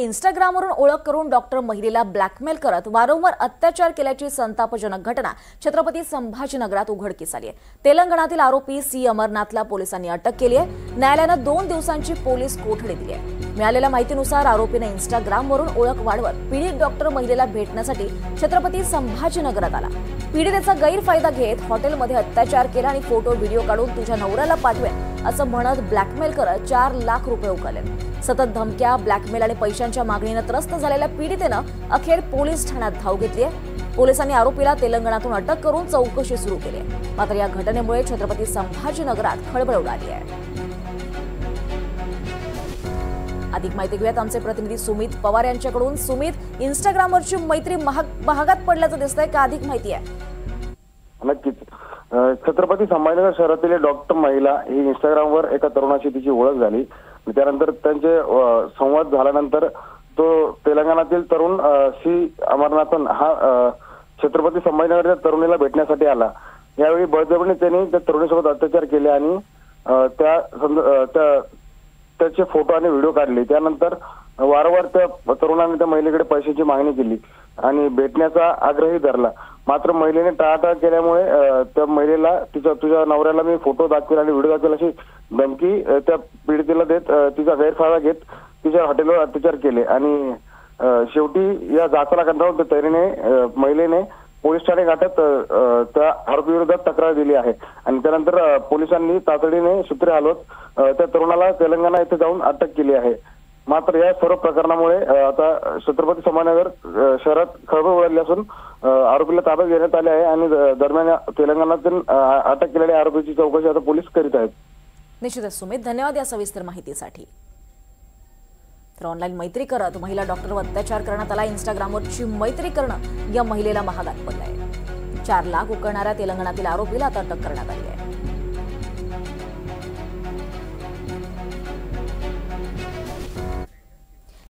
इंस्टाग्रामवरून ओळख करून डॉक्टर महिलेला ब्लॅकमेल करत वारंवार अत्याचार केल्याची संतापजनक घटना छत्रपती संभाजीनगरात उघडकीस आली आहे। तेलंगणातील आरोपी सी अमरनाथला पोलिसांनी अटक केली आहे। न्यायालयाने 2 दिवसांची पोलीस कोठडी दिली आहे। मिळालेल्या माहितीनुसार आरोपीने इंस्टाग्रामवरून ओळख वाढवत पीडित डॉक्टर महिलेला भेटण्यासाठी छत्रपती संभाजीनगरात आला। पीडितेचा गैरफायदा घेत हॉटेलमध्ये अत्याचार केला आणि फोटो व्हिडिओ काढून तुझ्या नवऱ्याला पाठवेन असं म्हणत ब्लॅकमेल करत 4 लाख रुपये उकळले। सतत धमक्या, ब्लॅकमेल आणि पैशांच्या मागणीने त्रस्त झालेल्या पीडितेनं अखेर पोलीस ठाण्यात धाव घेतली आहे। पोलिसांनी आरोपीला तेलंगणातून अटक करून चौकशी सुरू केली आहे। मात्र या घटनेमुळे छत्रपती संभाजीनगरात खळबळ उडाली आहे। अधिक माहिती घेऊयात आमचे प्रतिनिधी सुमित पवार यांच्याकडून। सुमित, इंस्टाग्रामवरची मैत्री महागात पडल्याचं दिसतंय का? अधिक माहिती आहे? नक्कीच छत्रपती संभाजीनगर शहरातील डॉक्टर महिला ही इंस्टाग्रामवर एका तरुणाशी तिची ओळख झाली। त्यानंतर त्यांचे संवाद झाल्यानंतर तो तेलंगणातील तरुण सी अमरनाथन हा छत्रपती संभाजीनगरच्या तरुणीला भेटण्यासाठी आला। यावेळी बळजबरीने त्यांनी त्या तरुणीसोबत अत्याचार केले आणि त्याचे फोटो आणि व्हिडिओ काढले। त्यानंतर वारंवार त्या तरुणाने त्या महिलेकडे पैशाची मागणी केली आणि भेटण्याचा आग्रही धरला। मात्र महिलेने टाळाटाळ केल्यामुळे त्या महिलेला तुझ्या नवऱ्याला मी फोटो दाखवेल आणि व्हिडिओ दाखवेल अशी धमकी त्या पीडितेला देत तिचा गैरफायदा घेत तिच्या हॉटेलवर अत्याचार केले आणि शेवटी या जाचाला कंटाळून त्या तरुणीने महिलेने पोलीस ठाणे गाठत त्या आरोपीविरोधात तक्रार दिली आहे आणि त्यानंतर पोलिसांनी तातडीने सूत्रे हलवत त्या तरुणाला तेलंगणा येथे जाऊन अटक केली आहे। मात्र या सर्व प्रकरणामुळे आता छत्रपती संभाजीनगर शहरात खळबळ उडाली असून आरोपीला ताब्यात घेण्यात आले आहे आणि दरम्यान तेलंगणातील अटक केलेल्या आरोपीची चौकशी आता पोलीस करीत आहेत। निश्चितच सुमित, धन्यवाद या सविस्तर माहितीसाठी। तर ऑनलाईन मैत्री करत महिला डॉक्टरवर अत्याचार करण्यात आला। इंस्टाग्रामवरची मैत्री करणं या महिलेला महागात पडलंय। 4 लाख उकळणाऱ्या तेलंगणातील आरोपीला आता अटक करण्यात आली आहे।